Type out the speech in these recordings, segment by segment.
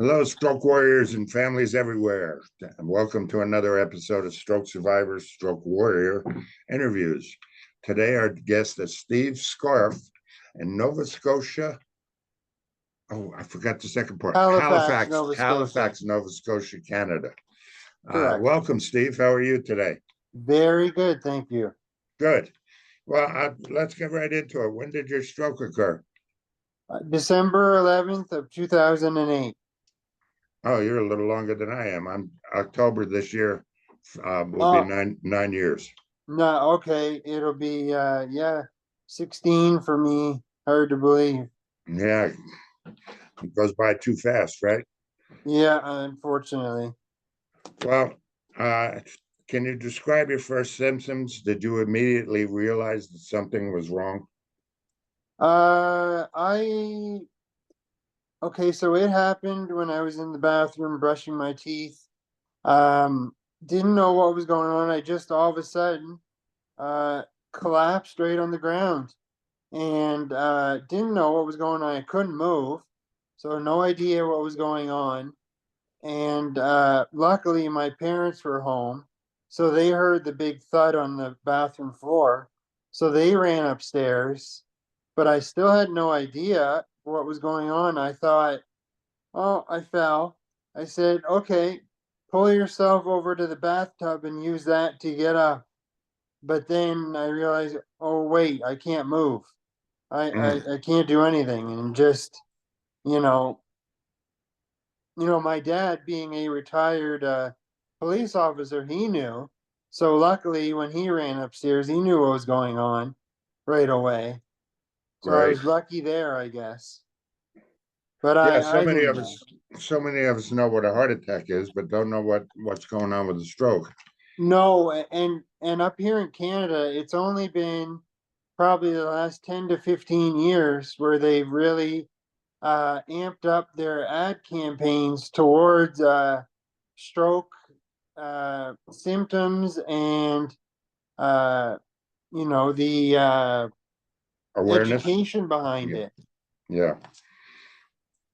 Hello, stroke warriors and families everywhere. And welcome to another episode of Stroke Survivors, Stroke Warrior interviews. Today, our guest is Steve Scharf in Nova Scotia. Oh, I forgot the second part. Halifax, Halifax, Nova Scotia. Halifax, Nova Scotia, Canada. Correct. Welcome, Steve. How are you today? Very good, thank you. Good. Well, let's get right into it. When did your stroke occur? December 11th of 2008. Oh, you're a little longer than I am. I'm October this year. Will be Oh, nine years. no, okay. It'll be, yeah, 16 for me. Hard to believe. Yeah, it goes by too fast, right? Yeah, unfortunately. Well, uh, can you describe your first symptoms? Did you immediately realize that something was wrong? Uh, I, okay, so it happened when I was in the bathroom brushing my teeth. Didn't know what was going on. I just all of a sudden, uh, collapsed right on the ground. And didn't know what was going on. I couldn't move, so no idea what was going on. And luckily, my parents were home, so they heard the big thud on the bathroom floor. So they ran upstairs, but I still had no idea what was going on. I thought, oh, I fell. I said, okay, pull yourself over to the bathtub and use that to get up. But then I realized, oh, wait, I can't move. Mm, I can't do anything, and just you know my dad being a retired police officer, he knew. So luckily, when he ran upstairs, he knew what was going on right away. So I right. was lucky there, I guess. But Yeah, I didn't know. so many of us know what a heart attack is, but don't know what's going on with a stroke. No, and up here in Canada, it's only been probably the last 10 to 15 years where they've really amped up their ad campaigns towards stroke symptoms and uh, the Awareness. education behind Yeah, it. yeah.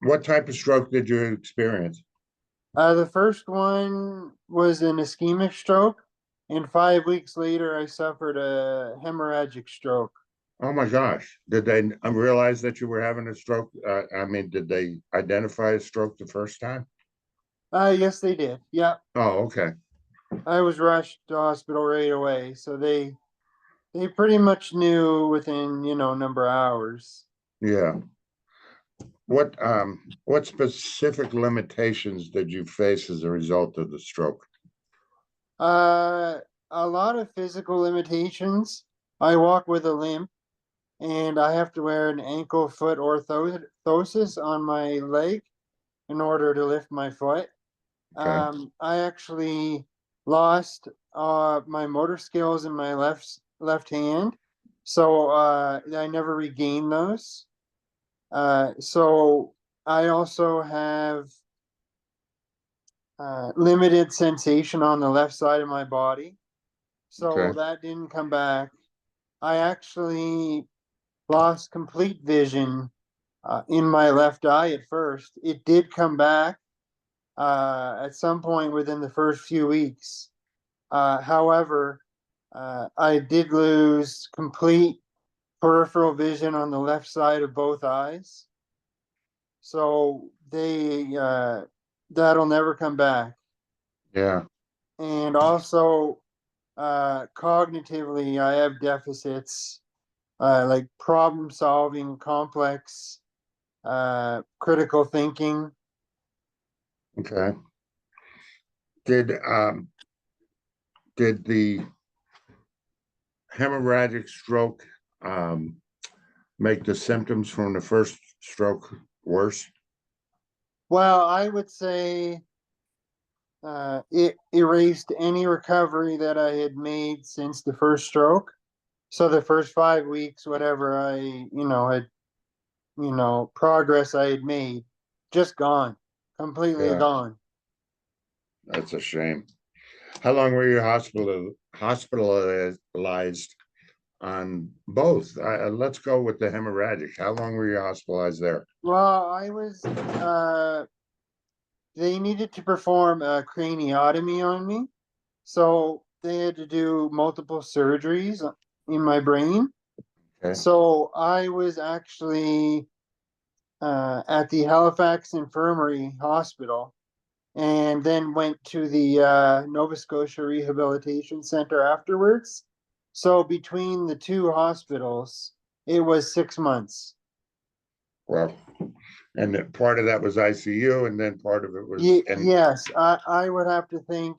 What type of stroke did you experience? The first one was an ischemic stroke, and 5 weeks later, I suffered a hemorrhagic stroke. Oh my gosh. Did they realize that you were having a stroke? I mean, did they identify a stroke the first time? Yes, they did. Yeah, Oh, okay. I was rushed to hospital right away, so they pretty much knew within number of hours. Yeah. What specific limitations did you face as a result of the stroke? Uh, a lot of physical limitations. I walk with a limp, and I have to wear an ankle foot orthosis on my leg in order to lift my foot. Okay. I actually lost my motor skills in my left hand, so I never regained those. So I also have limited sensation on the left side of my body, so Okay. that didn't come back. I actually lost complete vision in my left eye at first. It did come back at some point within the first few weeks. However, I did lose complete peripheral vision on the left side of both eyes. So that'll never come back. Yeah. And also, cognitively, I have deficits like problem solving, complex, critical thinking. Okay. Did did the hemorrhagic stroke make the symptoms from the first stroke worse? Well, I would say it erased any recovery that I had made since the first stroke. So the first 5 weeks, whatever I, had, progress I had made, just gone, completely Yeah, gone. that's a shame. How long were you hospitalized on both? Let's go with the hemorrhagic. How long were you hospitalized there? Well, I was they needed to perform a craniotomy on me. So they had to do multiple surgeries in my brain. Okay. So I was actually at the Halifax Infirmary Hospital and then went to the Nova Scotia Rehabilitation Center afterwards. So between the two hospitals, it was 6 months. Well, and part of that was ICU, and then part of it was, and Yes, I would have to think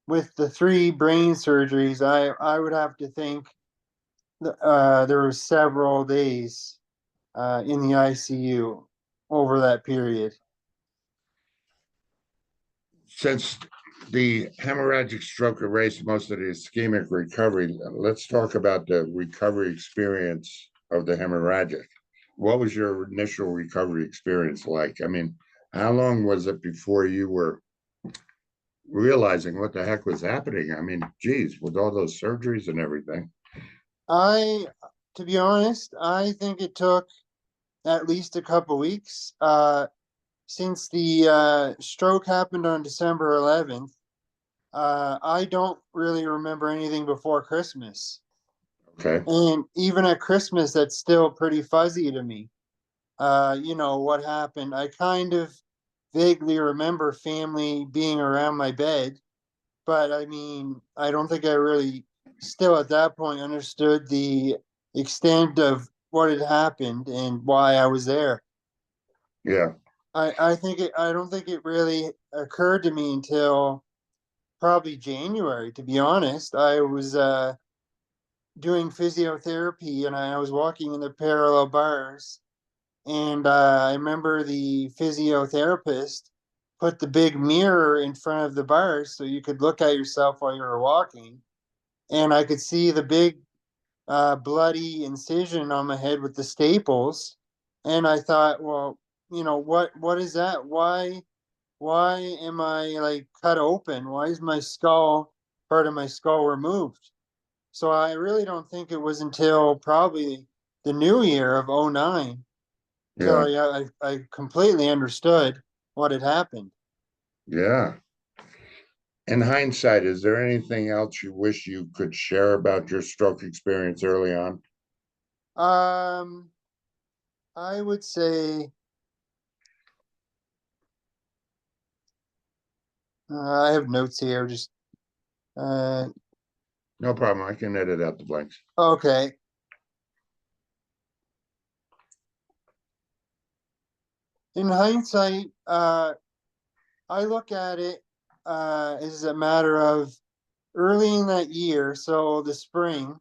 with the three brain surgeries, I would have to think there were several days in the ICU over that period. since the hemorrhagic stroke erased most of the ischemic recovery, let's talk about the recovery experience of the hemorrhagic. What was your initial recovery experience like? I mean, how long was it before you were realizing what the heck was happening? I mean, geez, with all those surgeries and everything. I, to be honest, I think it took at least a couple weeks. Since the stroke happened on December 11th, I don't really remember anything before Christmas. Okay. And even at Christmas, that's still pretty fuzzy to me. What happened. I kind of vaguely remember family being around my bed, but I mean, I don't think I really still at that point understood the extent of what had happened and why I was there. Yeah. I don't think it really occurred to me until probably January, to be honest. I was doing physiotherapy and I was walking in the parallel bars. And I remember the physiotherapist put the big mirror in front of the bars so you could look at yourself while you were walking. And I could see the big bloody incision on my head with the staples. And I thought, well, what is that? Why am I like cut open? Why is my skull part of my skull removed? So I really don't think it was until probably the new year of '09 till Yeah. I completely understood what had happened. Yeah. In hindsight, is there anything else you wish you could share about your stroke experience early on? Um, I would say I have notes here. Just uh, No problem. I can edit out the blanks. okay. In hindsight, I look at it as a matter of early in that year, so the spring.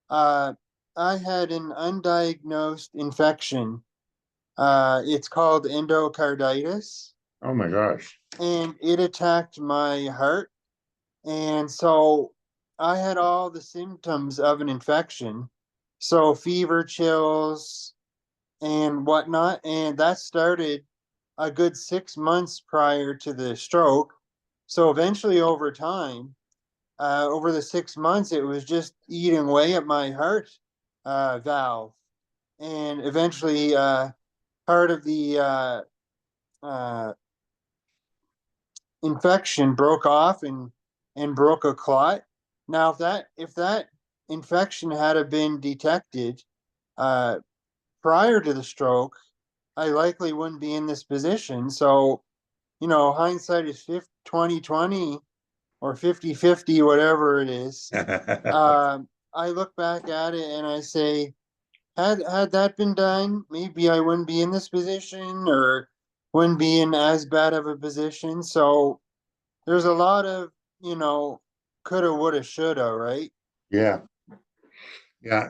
Uh, I had an undiagnosed infection. It's called endocarditis, Oh my gosh. and it attacked my heart. And so I had all the symptoms of an infection. So fever, chills, and whatnot. And that started a good 6 months prior to the stroke. So eventually, over time, over the 6 months, it was just eating away at my heart valve. And eventually, part of the uh, infection broke off and broke a clot. Now, if that infection had have been detected uh, prior to the stroke, I likely wouldn't be in this position. So, hindsight is 2020 or 50-50, whatever it is. I look back at it and I say, had that been done, maybe I wouldn't be in this position or wouldn't be in as bad of a position. So there's a lot of, coulda, woulda, shoulda, right? Yeah. Yeah.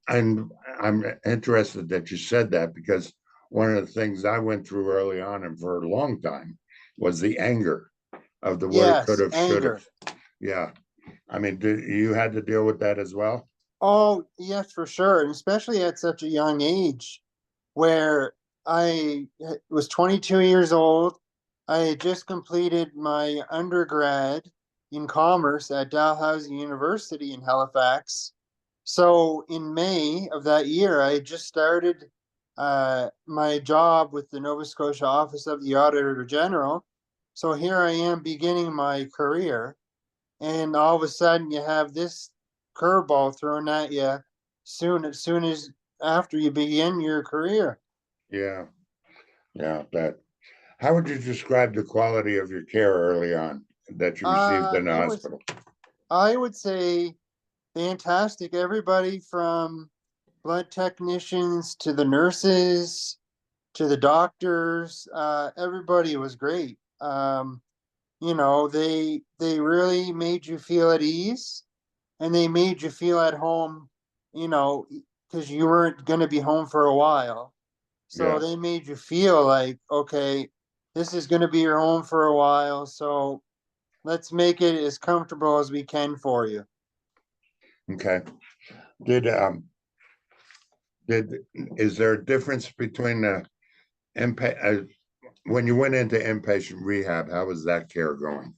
I'm interested that you said that because one of the things I went through early on and for a long time was the anger of the woulda, could Yes, have, should have. anger. Yeah. I mean, you had to deal with that as well? Oh, yes, for sure. And especially at such a young age where I was 22 years old. I had just completed my undergrad in commerce at Dalhousie University in Halifax. So in May of that year, I had just started my job with the Nova Scotia Office of the Auditor General. So here I am beginning my career, and all of a sudden you have this curveball thrown at you as soon as after you begin your career. Yeah, yeah. That. How would you describe the quality of your care early on that you received in the It was, hospital? I would say, fantastic. Everybody from blood technicians to the nurses to the doctors, everybody was great. They really made you feel at ease, and they made you feel at home, you know, because you weren't going to be home for a while. So Yeah. they made you feel like, okay, this is going to be your home for a while. So let's make it as comfortable as we can for you. Okay. Did did is there a difference between the when you went into inpatient rehab? How was that care going?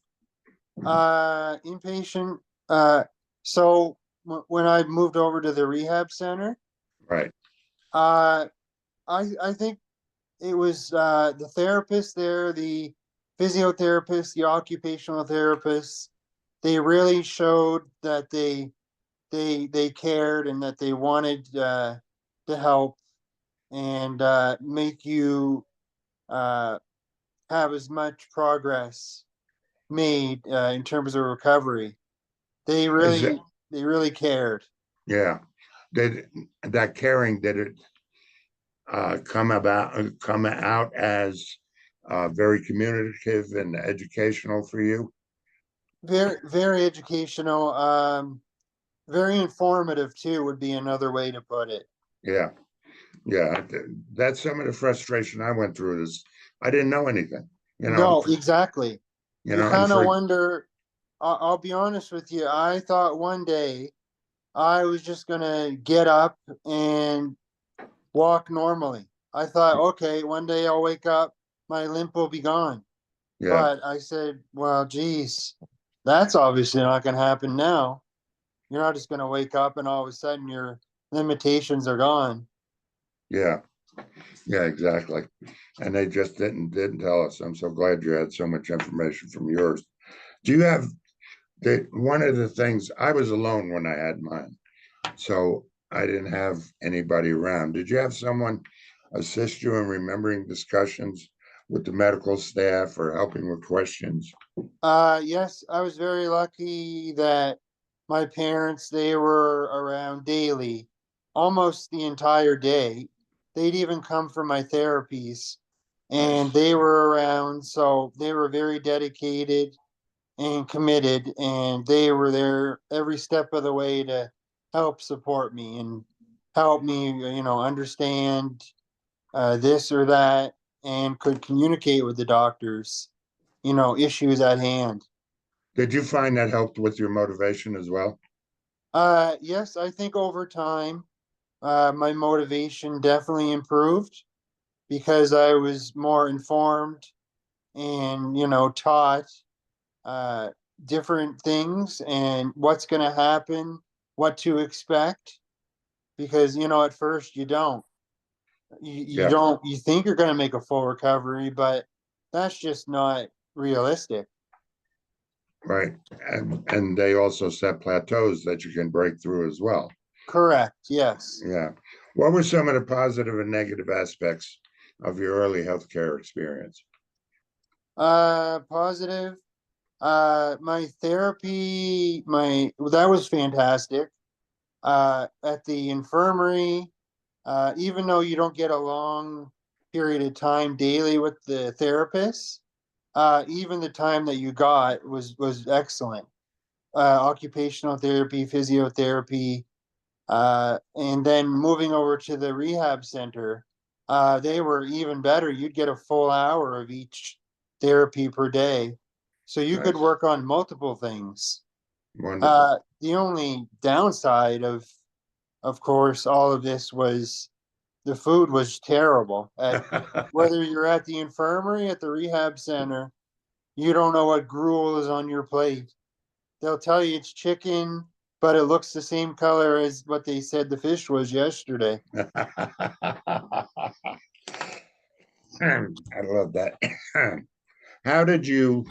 Inpatient. Uh, so when I moved over to the rehab center, Right. uh, I think it was the therapist there, the physiotherapist, the occupational therapist. They really showed that they cared and that they wanted to help and make you uh, have as much progress made in terms of recovery. They Is it? really they really cared. Yeah. Did that caring? Did it come out as very communicative and educational for you? Very educational. Very informative too would be another way to put it. Yeah. Yeah. That's some of the frustration I went through. Is I didn't know anything. You know. No, exactly. You You know, and kind of for wonder. I'll be honest with you. I thought one day I was just gonna get up and walk normally. I thought, okay, one day I'll wake up, my limp will be gone. yeah, But I said, well, geez, that's obviously not gonna happen now. You're not just gonna wake up and all of a sudden your limitations are gone. yeah, yeah, exactly. And they just didn't tell us. I'm so glad you had so much information from yours. Do you have one of the things I was alone when I had mine, so I didn't have anybody around. Did you have someone assist you in remembering discussions with the medical staff or helping with questions? Yes, I was very lucky that my parents, they were around daily, almost the entire day. They'd even come for my therapies and Nice. they were around, so they were very dedicated and committed, and they were there every step of the way to help support me and help me, understand this or that, and could communicate with the doctors, issues at hand. Did you find that helped with your motivation as well? Yes, I think over time, my motivation definitely improved because I was more informed and, taught uh, different things and what's going to happen, what to expect. Because, at first you don't. You Yeah, don't, you think you're going to make a full recovery, but that's just not realistic. right. And they also set plateaus that you can break through as well. Correct. Yes. Yeah. What were some of the positive and negative aspects of your early healthcare experience? Positive. My therapy, that was fantastic. At the infirmary, even though you don't get a long period of time daily with the therapist, even the time that you got was excellent. Occupational therapy, physiotherapy, and then moving over to the rehab center, they were even better. You'd get a full hour of each therapy per day, so you could Nice. work on multiple things. Wonderful. The only downside of course, all of this was the food was terrible. At whether you're at the infirmary, at the rehab center, you don't know what gruel is on your plate. They'll tell you it's chicken, but it looks the same color as what they said the fish was yesterday. I love that. How did you,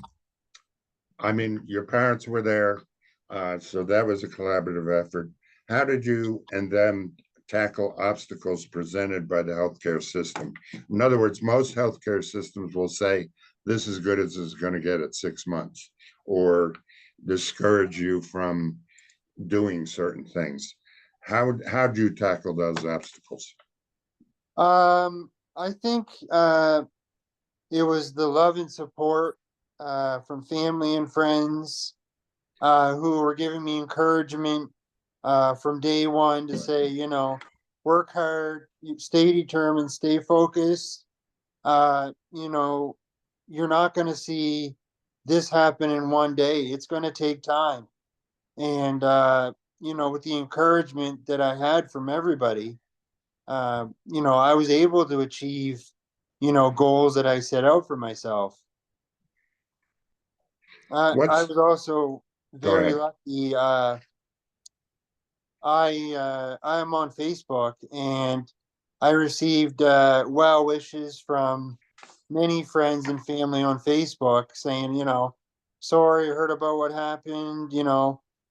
I mean, your parents were there, so that was a collaborative effort. How did you and them tackle obstacles presented by the healthcare system? In other words, most healthcare systems will say, this is good as it's going to get at 6 months, or discourage you from doing certain things. How do you tackle those obstacles? I think it was the love and support from family and friends who were giving me encouragement from day one to say, work hard, stay determined, stay focused. You know, you're not going to see this happen in one day. It's going to take time. And, with the encouragement that I had from everybody, I was able to achieve, goals that I set out for myself. I What's, was also go very ahead. lucky. I am on Facebook and I received well wishes from many friends and family on Facebook saying, sorry, I heard about what happened.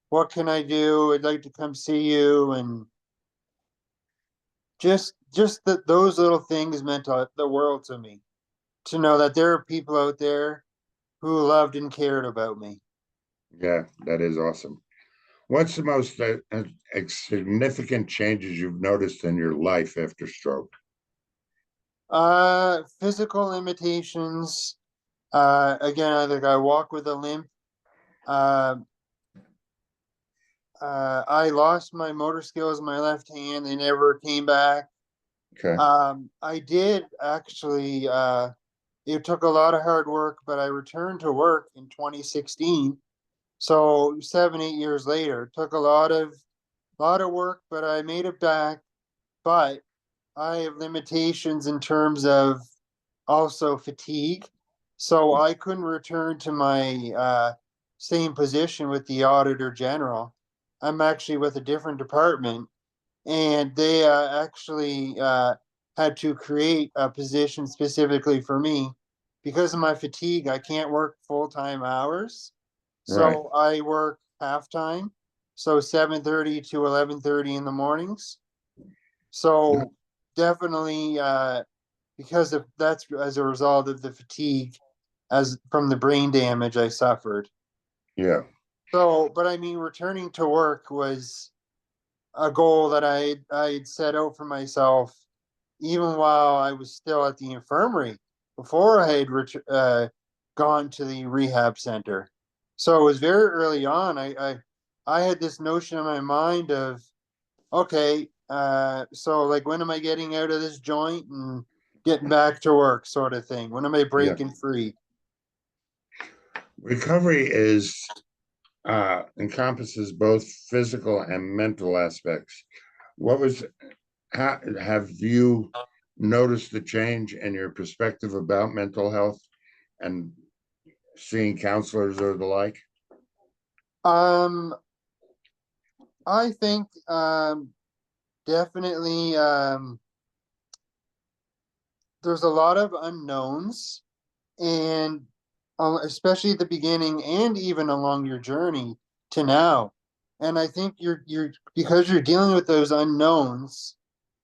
What can I do? I'd like to come see you. And just that those little things meant the world to me, to know that there are people out there who loved and cared about me. Yeah, that is awesome. What's the most significant changes you've noticed in your life after stroke? Physical limitations. Again, I think I walk with a limp. Uh, I lost my motor skills in my left hand. They never came back. Okay. I did actually, it took a lot of hard work, but I returned to work in 2016. So 7, 8 years later, it took a lot of work, but I made it back. But I have limitations in terms of also fatigue. So I couldn't return to my same position with the auditor general. I'm actually with a different department, and they actually had to create a position specifically for me because of my fatigue. I can't work full-time hours, Right. so I work half-time, so 7:30 to 11:30 in the mornings. So definitely because of that's as a result of the fatigue as from the brain damage I suffered. Yeah. So, but I mean, returning to work was a goal that I'd set out for myself even while I was still at the infirmary before I had gone to the rehab center. So it was very early on. I had this notion in my mind of, okay, so like when am I getting out of this joint and getting back to work, sort of thing? When am I Yeah. breaking free? Recovery is encompasses both physical and mental aspects. What was how have you noticed the change in your perspective about mental health and seeing counselors or the like? Um, I think definitely there's a lot of unknowns, and especially at the beginning and even along your journey to now. And I think you're because you're dealing with those unknowns,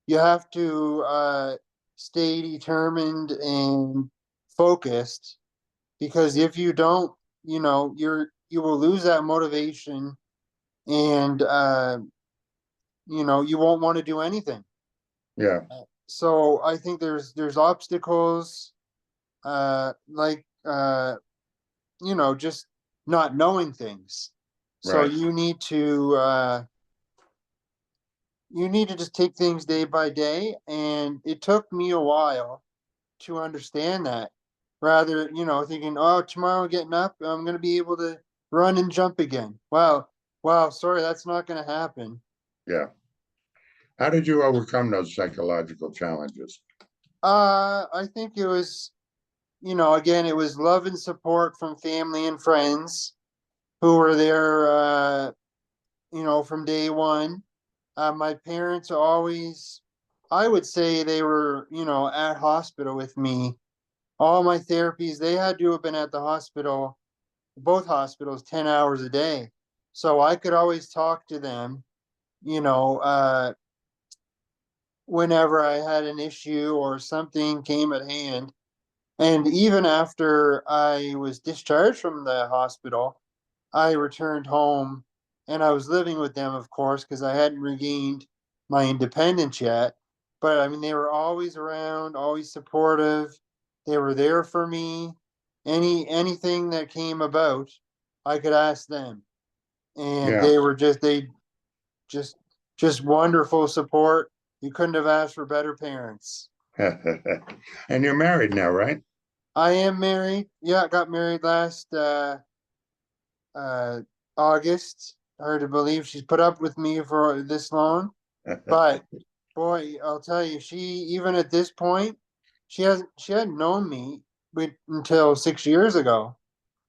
you have to stay determined and focused, because if you don't, you will lose that motivation, and you won't want to do anything. Yeah. So I think there's obstacles like just not knowing things. So Right. you need to just take things day by day, and it took me a while to understand that. Rather, thinking, oh, tomorrow getting up, I'm going to be able to run and jump again. Wow, sorry, that's not going to happen. Yeah. How did you overcome those psychological challenges? I think it was, again, it was love and support from family and friends who were there, from day one. My parents always, I would say they were, at hospital with me all my therapies, they had to have been at the hospital, both hospitals, 10 hours a day. So I could always talk to them, you know, whenever I had an issue or something came at hand. And even after I was discharged from the hospital, I returned home and I was living with them, of course, because I hadn't regained my independence yet. But I mean, they were always around, always supportive. They were there for me. Anything that came about, I could ask them. And Yeah. they were just just wonderful support. You couldn't have asked for better parents. And you're married now, right? I am married. Yeah, I got married last uh August. Hard to believe she's put up with me for this long. But boy, I'll tell you, she even at this point, she hadn't known me until 6 years ago.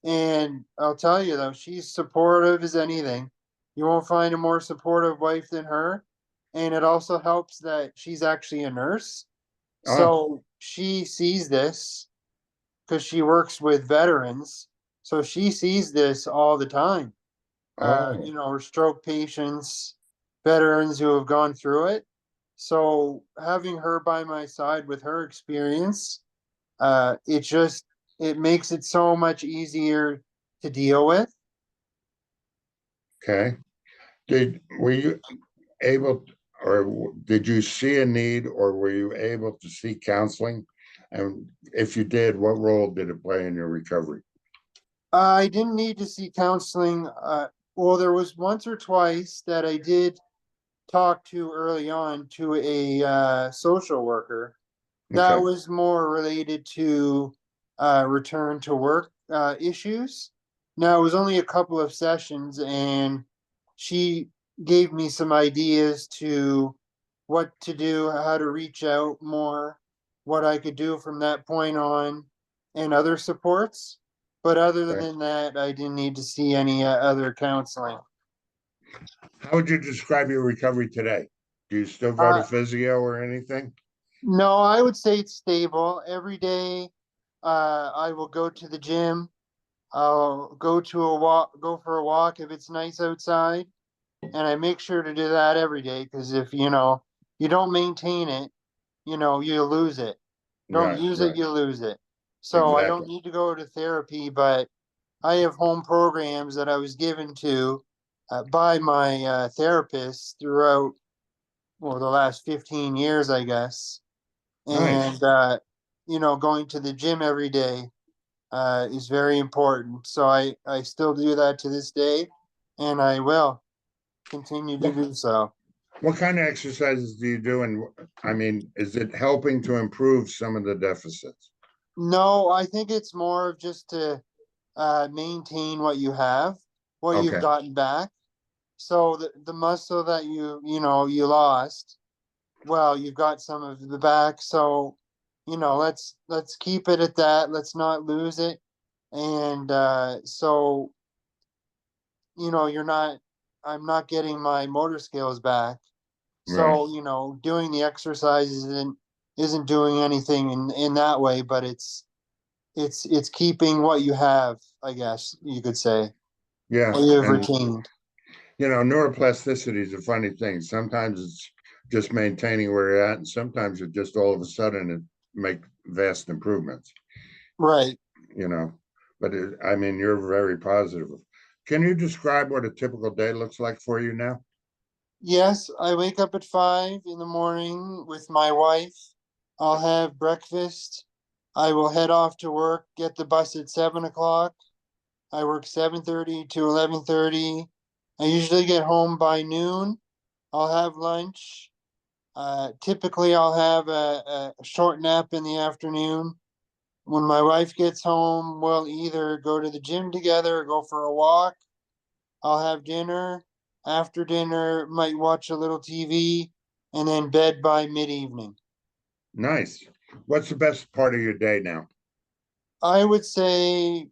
And I'll tell you though, she's supportive as anything. You won't find a more supportive wife than her. And it also helps that she's actually a nurse. Oh, So she sees this because she works with veterans. So she sees this all the time. oh, Her stroke patients, veterans who have gone through it. So having her by my side with her experience, it just it makes it so much easier to deal with. okay. Were you able, or did you see a need, or were you able to seek counseling? And if you did, what role did it play in your recovery? I didn't need to see counseling. Well, there was once or twice that I did talk to early on to a social worker. That Okay, was more related to return to work issues. Now, it was only a couple of sessions, and she gave me some ideas to what to do, how to reach out more, what I could do from that point on, and other supports. But other okay. than that, I didn't need to see any other counseling. How would you describe your recovery today? Do you still go to Uh, physio or anything? no, I would say it's stable. Every day, I will go to the gym. I'll go for a walk if it's nice outside, and I make sure to do that every day because if you don't maintain it, you lose it. Don't Right, use it, right, you lose it. So I don't exactly. need to go to therapy, but I have home programs that I was given to by my therapist throughout, well, the last 15 years, I guess. Nice. And, going to the gym every day is very important. So I still do that to this day, and I will continue to What do so. what kind of exercises do you do? And I mean, is it helping to improve some of the deficits? No, I think it's more of just to maintain what you have, what you've Okay, gotten back. So the muscle that you lost, well, you've got some of the back. So let's keep it at that. Let's not lose it. And so you're not. I'm not getting my motor skills back. right. So doing the exercises isn't doing anything in that way, but it's keeping what you have, I guess you could say, Yeah. what you've And retained. neuroplasticity is a funny thing. Sometimes it's just maintaining where you're at, and sometimes it just all of a sudden it make vast improvements, Right. you know. But I mean, you're very positive. Can you describe what a typical day looks like for you now? Yes, I wake up at 5 in the morning with my wife. I'll have breakfast. I will head off to work, get the bus at 7 o'clock. I work 7:30 to 11:30. I usually get home by noon. I'll have lunch. Typically, I'll have a short nap in the afternoon. When my wife gets home, we'll either go to the gym together or go for a walk. I'll have dinner. After dinner, might watch a little TV, and then bed by mid-evening. Nice. What's the best part of your day now? I would say,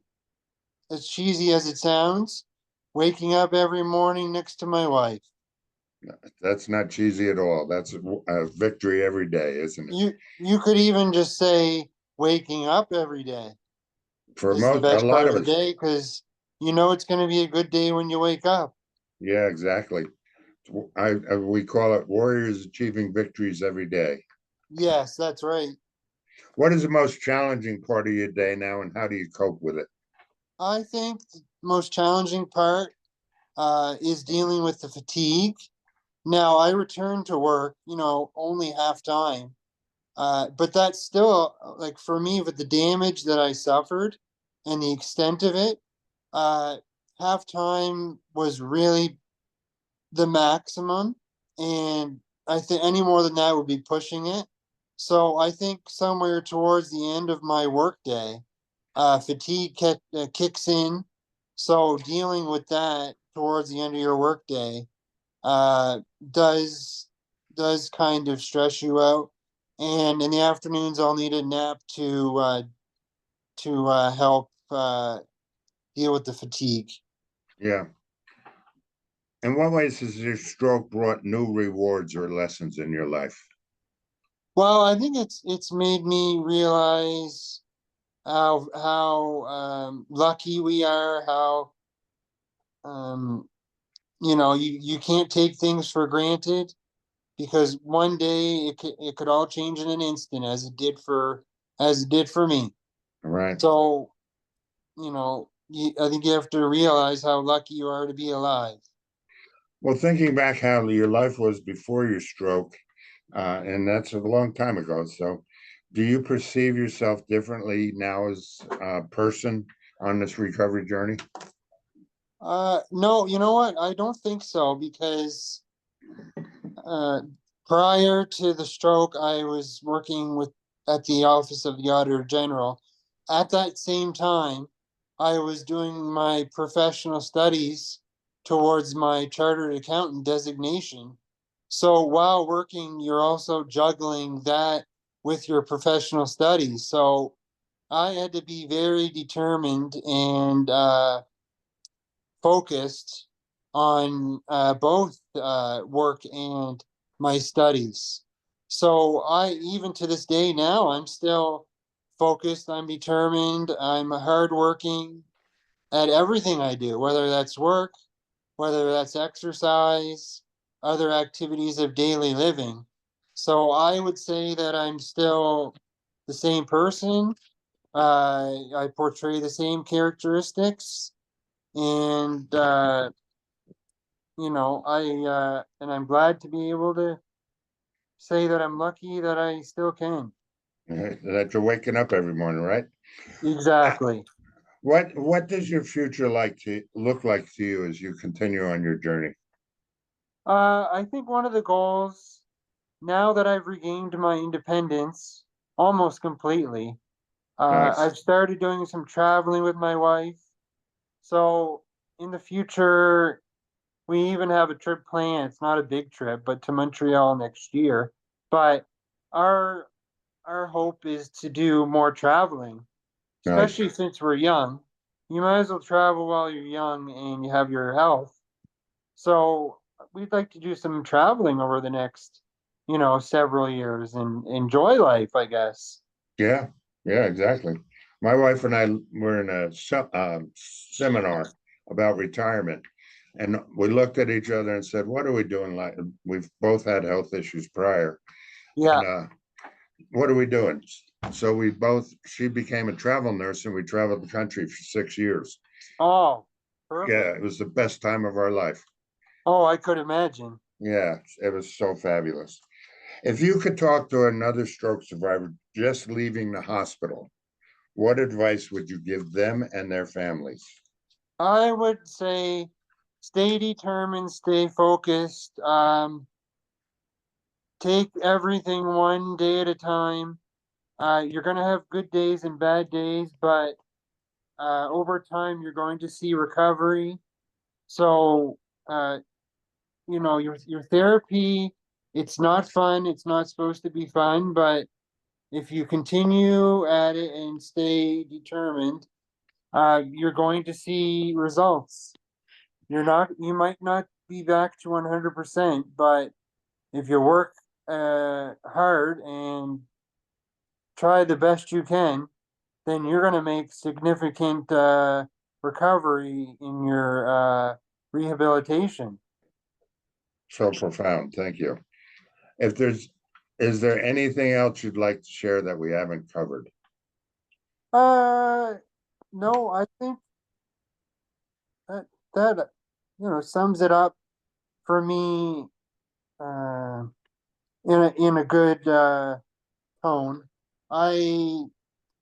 as cheesy as it sounds, waking up every morning next to my wife. That's not cheesy at all. That's a victory every day, isn't it? You could even just say waking up every day For is the a best lot part of of the us. day, because you know it's going to be a good day when you wake up. Yeah, exactly. We call it warriors achieving victories every day. Yes, that's right. What is the most challenging part of your day now, and how do you cope with it? I think the most challenging part is dealing with the fatigue. Now, I return to work, only half time. But that's still like for me with the damage that I suffered and the extent of it, uh, halftime was really the maximum, and I think any more than that would be pushing it. So I think somewhere towards the end of my workday, fatigue kicks in. So dealing with that towards the end of your workday uh, does does kind of stress you out. And in the afternoons, I'll need a nap to help deal with the fatigue. Yeah. In what ways has your stroke brought new rewards or lessons in your life? Well, I think it's made me realize how lucky we are. How you can't take things for granted, because one day it could all change in an instant, as it did for me. All right. So I think you have to realize how lucky you are to be alive. Well, thinking back how your life was before your stroke, and that's a long time ago. So, do you perceive yourself differently now as a person on this recovery journey? No, you know what? I don't think so, because uh, prior to the stroke, I was working at the office of the Auditor General. At that same time, I was doing my professional studies towards my chartered accountant designation. So while working, you're also juggling that with your professional studies. So I had to be very determined and focused on both work and my studies. So even to this day now, I'm still focused. I'm determined. I'm hardworking at everything I do, whether that's work, whether that's exercise, other activities of daily living. So I would say that I'm still the same person. I portray the same characteristics, and and I'm glad to be able to say that I'm lucky that I still can. That you're waking up every morning, right? Exactly. What does your future like to look like to you as you continue on your journey? I think one of the goals, now that I've regained my independence almost completely, Nice. I've started doing some traveling with my wife. So in the future, we even have a trip planned. It's not a big trip, but to Montreal next year. But our our hope is to do more traveling, Nice. especially since we're young. You might as well travel while you're young and you have your health. So we'd like to do some traveling over the next, several years and enjoy life, I guess. Yeah. Yeah, exactly. My wife and I were in a seminar about retirement, and we looked at each other and said, "What are we doing? Like we've both had health issues prior, Yeah. and what are we doing?" So she became a travel nurse, and we traveled the country for 6 years. Oh, Yeah, perfect. it was the best time of our life. Oh, I could imagine. Yeah, it was so fabulous. If you could talk to another stroke survivor just leaving the hospital, what advice would you give them and their families? I would say stay determined, stay focused. Take everything one day at a time. You're going to have good days and bad days, but over time, you're going to see recovery. So, your therapy, it's not fun. It's not supposed to be fun, but if you continue at it and stay determined, you're going to see results. You might not be back to 100%, but if you work hard and try the best you can, then you're going to make significant recovery in your rehabilitation. So profound. Thank you. If there's, is there anything else you'd like to share that we haven't covered? Uh, no, I think that that sums it up for me uh, in a good tone. I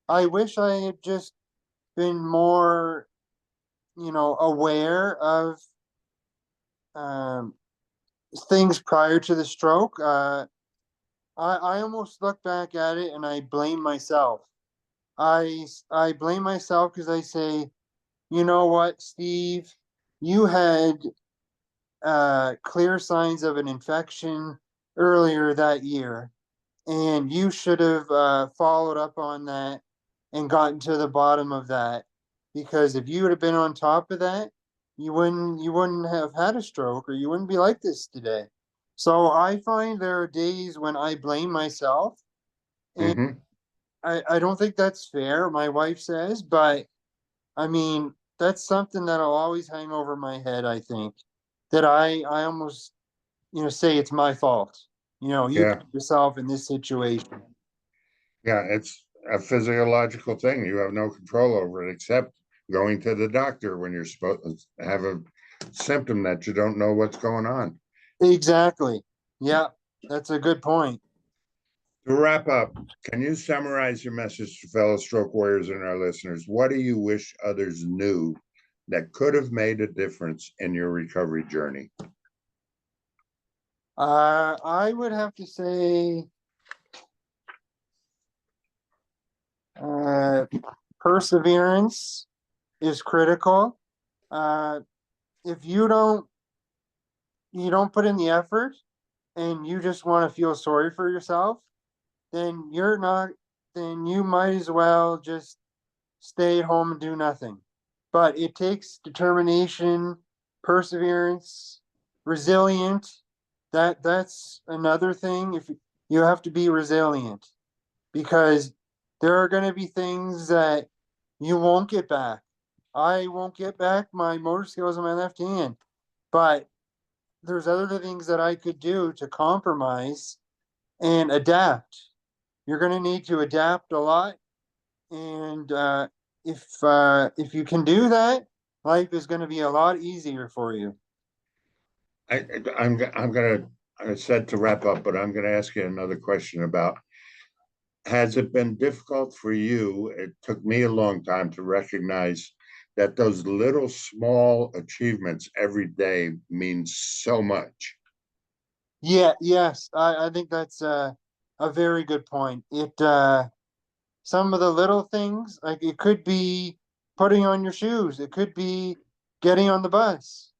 I wish I had just been more, aware of um, things prior to the stroke. I almost look back at it and I blame myself. I blame myself because I say, you know what, Steve, you had clear signs of an infection earlier that year, and you should have followed up on that and gotten to the bottom of that. Because if you would have been on top of that, you wouldn't have had a stroke, or you wouldn't be like this today. So I find there are days when I blame myself, and Hmm. I don't think that's fair, my wife says, but I mean, that's something that'll always hang over my head, I think. That I almost, say it's my fault. You Yeah. put yourself in this situation. Yeah. It's a physiological thing. You have no control over it except going to the doctor when you're supposed to have a symptom that you don't know what's going on. Exactly. Yeah, that's a good point. To wrap up, can you summarize your message to fellow stroke warriors and our listeners? What do you wish others knew that could have made a difference in your recovery journey? I would have to say uh, perseverance is critical. Uh, if you don't put in the effort and you just want to feel sorry for yourself, then you're not, then you might as well just stay at home and do nothing. But it takes determination, perseverance, resilient. That's another thing. If you have to be resilient, because there are going to be things that you won't get back. I won't get back my motor skills in my left hand, but there's other things that I could do to compromise and adapt. You're going to need to adapt a lot, and if you can do that, life is going to be a lot easier for you. I, I'm gonna, I said to wrap up, but I'm gonna ask you another question about, has it been difficult for you? It took me a long time to recognize that those little small achievements every day means so much. Yeah, yes, I think that's a very good point. Some of the little things, like it could be putting on your shoes, it could be getting on the bus,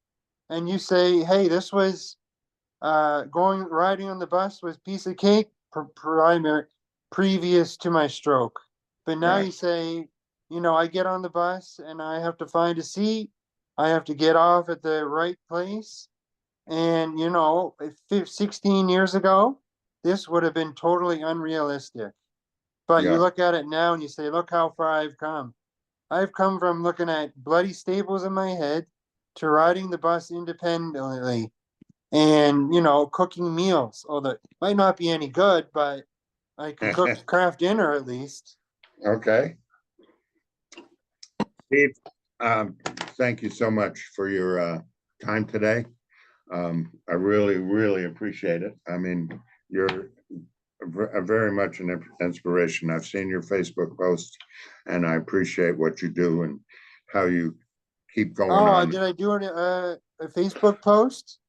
and you say, "Hey, this was going riding on the bus was piece of cake primary previous to my stroke." But now Right. you say, I get on the bus and I have to find a seat. I have to get off at the right place. And, if 16 years ago, this would have been totally unrealistic. But you Yeah. look at it now and you say, look how far I've come. I've come from looking at bloody staples in my head to riding the bus independently and, cooking meals. Although it might not be any good, but I can cook craft dinner at least. Okay. Steve, um, thank you so much for your time today. I really, really appreciate it. I mean, you're very much an inspiration. I've seen your Facebook posts, and I appreciate what you do and how you keep going Oh, on. did I do a Facebook post?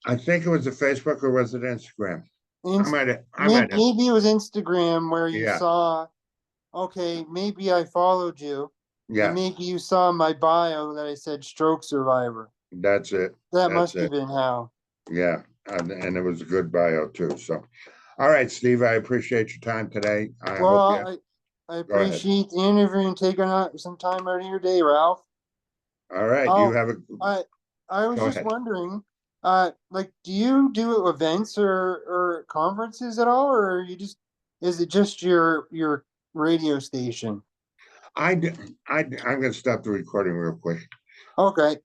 I think it was a Facebook, or was it Instagram? Inst- I might have, Maybe it was Instagram where you yeah, saw, okay, maybe I followed you, and yeah, maybe you saw my bio that I said stroke survivor. that's it. That That's must have it. been how. Yeah. And it was a good bio too. So, all right, Steve, I appreciate your time today. I hope you Well, I go ahead. appreciate the interview and taking out some time out of your day, Ralph. All right. You Oh, have a, I I was go just ahead. wondering, like, do you do events or conferences at all, or are you just is it just your radio station? I'm gonna stop the recording real quick. Okay.